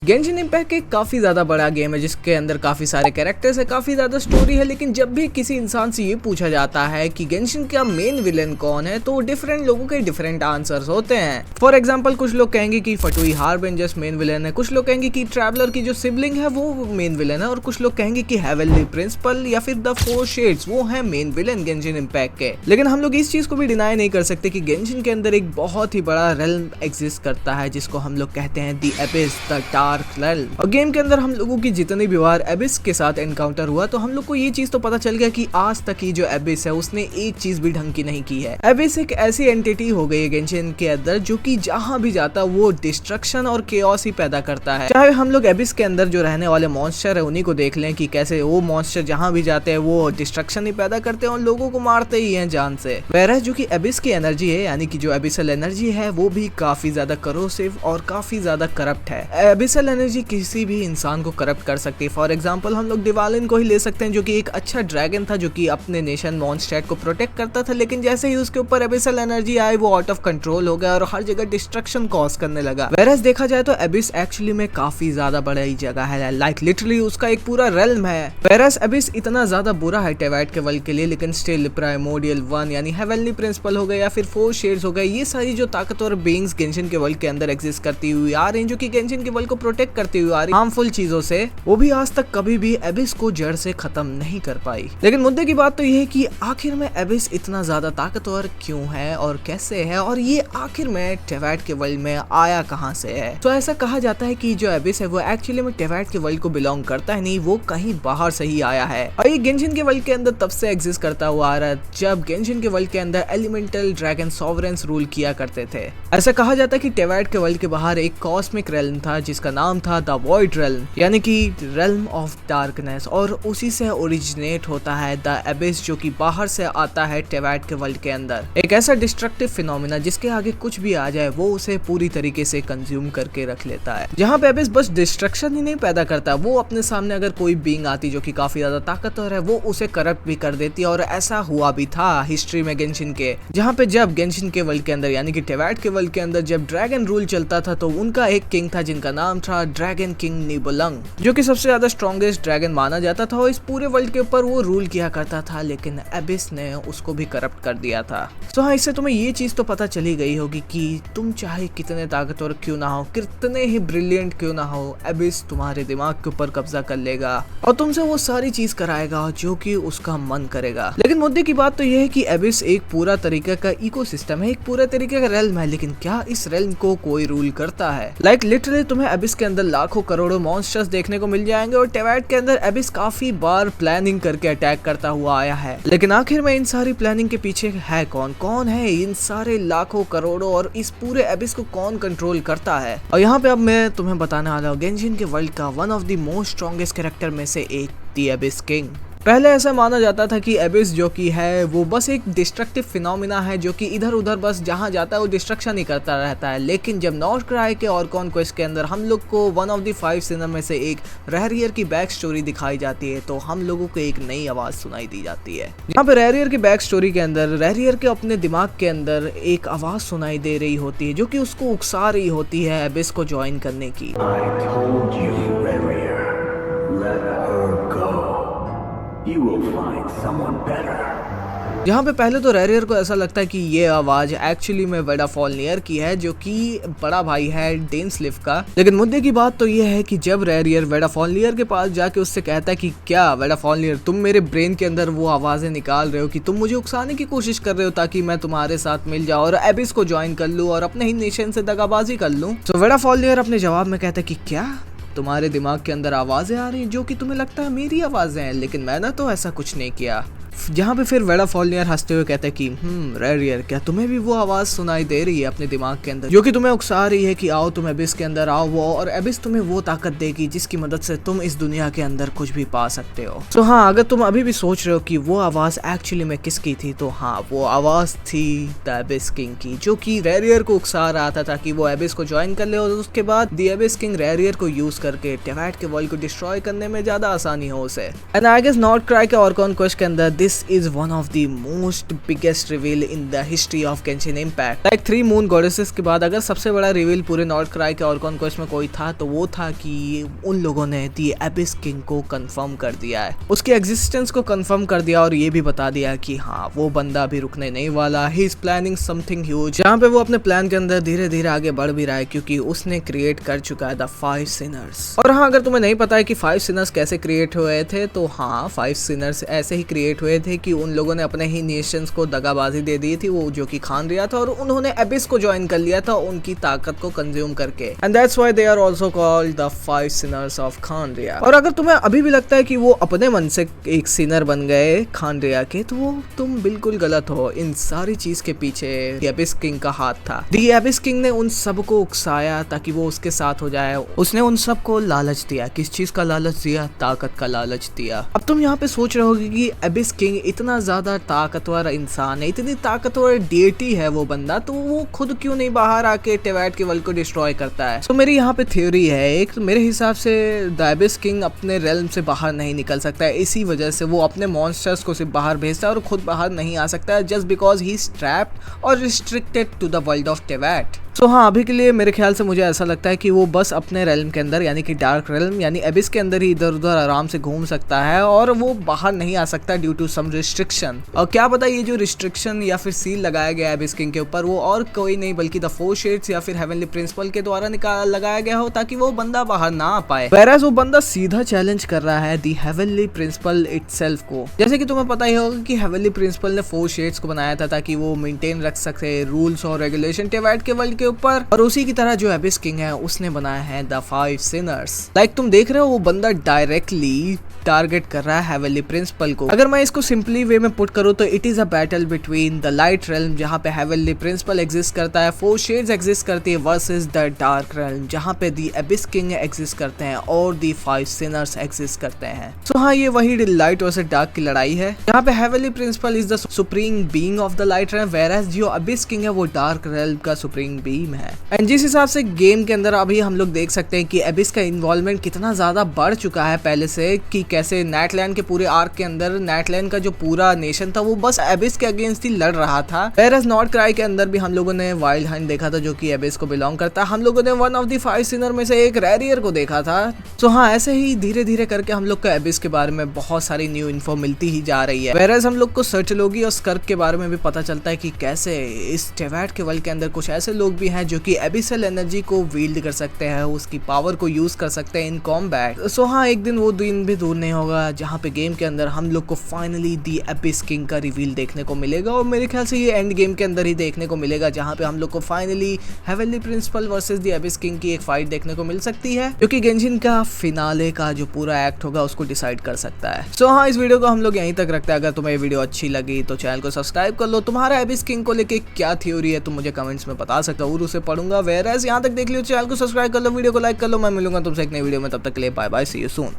Genshin impact एक काफी ज्यादा बड़ा गेम है जिसके अंदर काफी सारे कैरेक्टर्स है, काफी ज्यादा स्टोरी है। लेकिन जब भी किसी इंसान से ये पूछा जाता है कि गेंशिन का मेन विलेन कौन है, तो डिफरेंट लोगों के डिफरेंट आंसर्स होते हैं। फॉर एग्जांपल कुछ लोग कहेंगे कि फटुई हार्बिंजर मेन विलेन है, कुछ लोग कहेंगे कि ट्रैवलर की जो सिबलिंग है वो मेन विलेन है, और कुछ लोग कहेंगे कि हेवनली प्रिंसिपल या फिर द फोर शेड्स वो है मेन विलेन गेंशिन इम्पैक्ट के। लेकिन हम लोग इस चीज को भी डिनाई नहीं कर सकते कि गेंशिन के अंदर एक बहुत ही बड़ा रेल्म एग्जिस्ट करता है जिसको हम लोग कहते हैं the एबिस, the dark realm. Game के अंदर हम लोगों की जितनी भी बार एबिस के साथ एनकाउंटर हुआ तो हम लोग को ये चीज तो पता चल गया कि आज तक की जो एबिस है उसने एक चीज भी ढंग की नहीं की है। एबिस एक ऐसी एंटिटी हो गई है गेंशिन के अंदर जो कि जहां भी जाता वो डिस्ट्रक्शन और केओस ही पैदा करता है। चाहे हम लोग एबिस के अंदर जो रहने वाले मॉन्स्टर है उन्हीं को देख लें कि कैसे वो मॉन्स्टर जहां भी जाते हैं वो डिस्ट्रक्शन ही पैदा करते हैं और लोगों को मारते ही हैं जान से। वैरह जो कि एबिस की एनर्जी है, यानी कि जो एबिसल एनर्जी है वो भी काफी ज्यादा करोसिव और काफी ज्यादा करप्ट है। एबिसल एनर्जी किसी भी इंसान को करप्ट कर सकती है। फॉर एग्जांपल हम लोग दिवालिन को ही ले सकते हैं जो कि एक अच्छा ड्रैगन था जो कि अपने नेशन मॉन्स्टेट को प्रोटेक्ट करता था, लेकिन जैसे ही उसके ऊपर एबिसल एनर्जी आई वो आउट ऑफ कंट्रोल हो गया और हर जगह डिस्ट्रक्शन कॉज करने लगा। वेरस देखा जाए तो एबिस एक्चुअली में काफी ज्यादा बड़ी जगह है, लाइक लिटरली उसका एक पूरा रेल्म है। वेरस एबिस इतना ज्यादा बुरा है टेवाइट के वर्ल्ड के लिए, लेकिन स्टिल प्राइमोर्डियल वन यानी हेवनली प्रिंसिपल हो गए या फिर फोर शेड्स हो गए, ये सारी जो ताकतवर बीइंग्स गेंशिन के वर्ल्ड के अंदर एग्जिस्ट करती हुई आ रही, जो कि गेंशिन के वर्ल्ड को प्रोटेक्ट करती हुई आ रही हार्मफुल चीजों से, वो भी आज तक कभी भी एबिस को जड़ से खत्म नहीं कर पाई। लेकिन मुद्दे की बात तो ये है कि आखिर में एबिस इतना ज्यादा ताकतवर क्यों है और कैसे है, और ये आखिर में टेवाइट के वर्ल्ड में आया कहां से है। तो ऐसा कहा जाता है कि जो एबिस है वो एक्चुअली में टेवाइट के वर्ल्ड को बिलोंग करता है नहीं, वो कहीं बाहर से ही आया है। और ये गेंशिन के वर्ल्ड के अंदर तब से एग्जिस्ट करता हुआ आ रहा है जब गेंशिन के वर्ल्ड के अंदर एलिमेंटल ड्रैगन सॉवरेंस रूल किया करते थे। ऐसा कहा जाता है कि टेवाइट के वर्ल्ड के बाहर एक कॉस्मिक रेल्म था जिसका नाम था द वॉइड रेल्म, यानी कि रेल्म ऑफ डार्कनेस, और उसी से ओरिजिनेट होता है द एबिस जो कि बाहर से आता है टेवाइट के वर्ल्ड के अंदर। एक ऐसा डिस्ट्रक्टिव फिनोमिना जिसके आगे कुछ भी आ जाए वो उसे पूरी तरीके से कंज्यूम करके रख लेता है। जहाँ पे एबिस बस डिस्ट्रक्शन ही नहीं पैदा करता, वो अपने सामने अगर कोई बीइंग आती जो कि काफी ज्यादा ताकतवर है वो उसे करप्ट भी कर देती है। और ऐसा हुआ भी था हिस्ट्री में गेंशिन के, जहाँ पे जब गेंशिन के वर्ल्ड के अंदर यानी कि टेवाइट के वर्ल्ड के अंदर जब ड्रैगन रूल चलता था तो उनका एक किंग था जिनका नाम था ड्रैगन किंग निबुलंग, जो कि सबसे ज्यादा स्ट्रॉन्गेस्ट ड्रैगन माना जाता था और इस पूरे वर्ल्ड के ऊपर वो रूल किया करता था। लेकिन एबिस ने उसको भी करप्ट कर दिया था। तो हाँ, इससे तुम्हें ये चीज तो पता चली गई होगी कि तुम चाहे कितने ताकतवर क्यों ना हो, कितने ही ब्रिलियंट क्यों ना हो, एबिस तुम्हारे दिमाग के ऊपर कब्जा कर लेगा और तुमसे वो सारी चीज कराएगा जो कि उसका मन करेगा। लेकिन मुद्दे की बात तो ये है कि एबिस एक पूरा तरीके का इकोसिस्टम है, एक पूरा तरीके का रेल्म है, लेकिन क्या इस रेल्म को कोई रूल करता है? लाइक लिटरली तुम्हें एबिस के अंदर लाखों करोड़ों मॉन्स्टर्स देखने को मिल जाएंगे और टेवाइट के अंदर एबिस काफी बार प्लानिंग करके अटैक करता हुआ आया है। लेकिन आखिर में इन सारी प्लानिंग के पीछे है कौन? कौन है इन सारे लाखों करोड़ों और इस पूरे एबिस को कौन कंट्रोल करता है? और यहाँ पे अब मैं तुम्हें बताने वाला हूँ गेंशिन के वर्ल्ड का one of the most strongest character में से एक, द एबिस किंग। पहले ऐसा माना जाता था कि एबिस जो कि है वो बस एक डिस्ट्रक्टिव फिनोमिना है जो कि इधर उधर बस जहां जाता है वो डिस्ट्रक्शन ही करता रहता है। लेकिन जब नॉट क्राई के और कॉन्क्वेस्ट के अंदर हम लोग को वन ऑफ द 5 सिनर में से एक रेरियर की बैक स्टोरी दिखाई जाती है तो हम लोगों को एक नई आवाज सुनाई दी जाती है। यहाँ पे रेरियर की बैक स्टोरी के अंदर रेरियर के अपने दिमाग के अंदर एक आवाज सुनाई दे रही होती है जो कि उसको उकसा रही होती है एबिस को ज्वाइन करने की। You will find someone better. जहाँ पे पहले तो रेरियर को ऐसा लगता है कि ये आवाज एक्चुअली में वेडाफॉलनियर की है जो कि बड़ा भाई है डेनस्लिफ का। लेकिन मुद्दे की बात तो ये है कि जब रेरियर वेडाफॉलनियर के पास जाके उससे कहता है कि क्या वेडाफॉलनियर तुम मेरे ब्रेन के अंदर वो आवाजें निकाल रहे हो कि तुम मुझे उकसाने की कोशिश कर रहे हो ताकि मैं तुम्हारे साथ मिल जाऊं और एबिस को ज्वाइन कर लूं और अपने ही नेशन से दगाबाजी कर लूं। तो वेडाफॉलनियर अपने जवाब में कहता है कि क्या तुम्हारे दिमाग के अंदर आवाजें आ रही हैं जो कि तुम्हें लगता है मेरी आवाजें हैं, लेकिन मैंने तो ऐसा कुछ नहीं किया। जहाँ पे फिर वेडाफॉलनियर हंसते हुए कहता है कि रेरियर क्या तुम्हें भी वो आवाज सुनाई दे रही है अपने दिमाग के अंदर जो कि तुम्हें उकसा रही है कि आओ तुम एबिस के अंदर आओ वो, और एबिस तुम्हें वो ताकत देगी जिसकी मदद से तुम इस दुनिया के अंदर कुछ भी पा सकते हो। तो हाँ, अगर तुम अभी भी सोच रहे हो कि वो आवाज एक्चुअली में किसकी थी, तो हाँ, वो आवाज थी द एबिस किंग की जो कि रेरियर को उकसा रहा था ताकि वो एबिस को ज्वाइन कर ले और उसके बाद द एबिस किंग रेरियर को यूज करके टेवाइट के वर्ल्ड को डिस्ट्रॉय करने में ज्यादा आसानी हो उसे। And I guess not cry के और कॉन्क्वेस्ट के अंदर this is one of the most biggest reveal in the history of Genshin Impact. Like 3 moon goddesses के बाद अगर सबसे बड़ा रिवील पूरे नॉर्थ क्राई के ऑर्कन कोस्ट में कोई था तो वो था कि उन लोगों ने दी एबिस किंग को कंफर्म कर दिया है, उसकी एग्जिस्टेंस को कंफर्म कर दिया और ये भी बता दिया कि हाँ वो बंदा भी रुकने नहीं वाला, he is planning something huge, जहाँ पे वो अपने प्लान के अंदर धीरे धीरे आगे बढ़ भी रहा है क्योंकि उसने क्रिएट कर चुका है द 5 सिनर्स। और हाँ, अगर तुम्हें नहीं पता है कि 5 सिनर्स कैसे क्रिएट हुए थे तो हाँ, 5 सिनर्स ऐसे ही क्रिएट हुए थे कि उन लोगों ने अपने ही नेशंस को दगाबाजी दे दी थी, वो जो कि खानरिया था, और उन्होंने एबिस को ज्वाइन कर लिया था उनकी ताकत को कंज्यूम करके, and that's why they are also called the 5 sinners of Khaenriah. और अगर तुम्हें अभी भी लगता है कि वो अपने मन से एक सिनर बन गए खानरिया के तो वो तुम बिल्कुल गलत हो। इन सारी चीज के पीछे एबिस किंग का हाथ था। दी एबिस किंग ने उन सबको उकसाया ताकि वो उसके साथ हो जाए। उसने उन सबको लालच दिया। किस चीज का लालच दिया? ताकत का लालच दिया। अब तुम यहाँ पे सोच रहे होगे कि एबिस किंग इतना ज्यादा ताकतवर इंसान है, इतनी ताकतवर डेटी है वो बंदा, तो वो खुद क्यों नहीं बाहर आके टेवैट के वर्ल्ड को डिस्ट्रॉय करता है? तो मेरी यहाँ पे थ्योरी है एक, मेरे हिसाब से द एबिस किंग अपने रेल्म से बाहर नहीं निकल सकता है, इसी वजह से वो अपने मॉन्स्टर्स को सिर्फ बाहर भेजता है और खुद बाहर नहीं आ सकता है, just because he is trapped और restricted to the world of Teyvat. तो हाँ, अभी के लिए मेरे ख्याल से मुझे ऐसा लगता है कि वो बस अपने रेल्म के अंदर यानी कि डार्क रेल्म यानी एबिस के अंदर ही इधर उधर आराम से घूम सकता है और वो बाहर नहीं आ सकता ड्यू टू सम रिस्ट्रिक्शन। और क्या पता ये जो रिस्ट्रिक्शन या फिर सील लगाया गया एबिस किंग के ऊपर वो और कोई नहीं बल्कि द 4 शेड्स या फिर हेवनली प्रिंसिपल के द्वारा लगाया गया हो ताकि वो बंदा बाहर ना आ पाए। whereas वो बंदा सीधा चैलेंज कर रहा है द हेवनली प्रिंसिपल इटसेल्फ को। जैसे कि तुम्हें पता ही होगा कि हेवनली प्रिंसिपल ने 4 शेड्स को बनाया था ताकि वो मेंटेन रख सके रूल्स और रेगुलेशन टेवैट के वर्ल्ड के ऊपर, और उसी की तरह जो एबिस किंग है उसने बनाया है द 5 सिनर्स। लाइक तुम देख रहे हो वो बंदा डायरेक्टली टारगेट कर रहा है हेवनली प्रिंसिपल को। अगर मैं इसको सिंपली वे में पुट करूँ तो it is a battle between the light realm जहाँ पे हेवनली प्रिंसिपल एग्जिस्ट करता है, 4 शेड्स एग्जिस्ट करती है, वर्सेस द डार्क रेल्म जहाँ पे द एबिस किंग एग्जिस्ट करते हैं और द 5 सिनर्स एग्जिस्ट करते हैं। सो हाँ, ये वही लाइट वर्सेस डार्क की लड़ाई है जहाँ पे heavenly principle is the supreme being of the light realm, whereas जो एबिस किंग है वो डार्क रेल्म का सुप्रीम बीइंग है। एंड जिस हिसाब से गेम के अंदर अभी हम लोग देख सकते हैं कि एबिस का इन्वॉल्वमेंट कितना ज्यादा बढ़ चुका है पहले से, कि कैसे नाइटलैंड के पूरे आर्क के अंदर नाइटलैंड का जो पूरा नेशन था वो बस एबिस के अगेंस्ट ही लड़ रहा था। वेयरएज नॉर्थ क्राई के अंदर भी हम लोगों ने वाइल्ड हंट देखा था जो कि एबिस को बिलोंग करता है। हम लोगों ने वन ऑफ द 5 सिनर में से एक रैरियर को देखा था। सो हाँ, ऐसे ही धीरे धीरे करके हम लोग को एबिस के बारे में बहुत सारी न्यू इन्फो मिलती ही जा रही है। वेयरएज हम लोग को सर्चलोगी और स्कर्क के बारे में भी पता चलता है कि कैसे इस टेवैट के वर्ल्ड के अंदर कुछ ऐसे लोग भी हैं जो कि एबिसल एनर्जी को वील्ड कर सकते हैं, उसकी पावर को यूज कर सकते हैं इन कॉम्बैट। सो हाँ, एक दिन वो दिन भी दूर नहीं होगा जहाँ पे गेम के अंदर हम लोग को फाइनली दी एबिस किंग का रिवील देखने को मिलेगा, और मेरे ख्याल से ये एंड गेम के अंदर ही देखने को मिलेगा जहाँ पे हम लोग को finally heavenly principle versus the abyss king की एक फाइट देखने को मिल सकती है, क्योंकि गेंशिन का फिनाले का जो पूरा एक्ट होगा उसको डिसाइड कर सकता है। सो हाँ, इस वीडियो को हम लोग यहीं तक रखते हैं। अगर तुम्हें ये वीडियो अच्छी लगी तो चैनल को सब्सक्राइब कर लो। तुम्हारा एबिस किंग को लेके क्या थ्योरी है तुम मुझे कमेंट्स में बता सकते हो और उसे पढ़ूंगा। वेयरएज यहाँ तक देख लियो, चैनल को सब्सक्राइब कर लो, वीडियो को लाइक कर लो। मैं मिलूंगा तुमसे एक नई वीडियो में, तब तक के लिए bye bye, see you soon.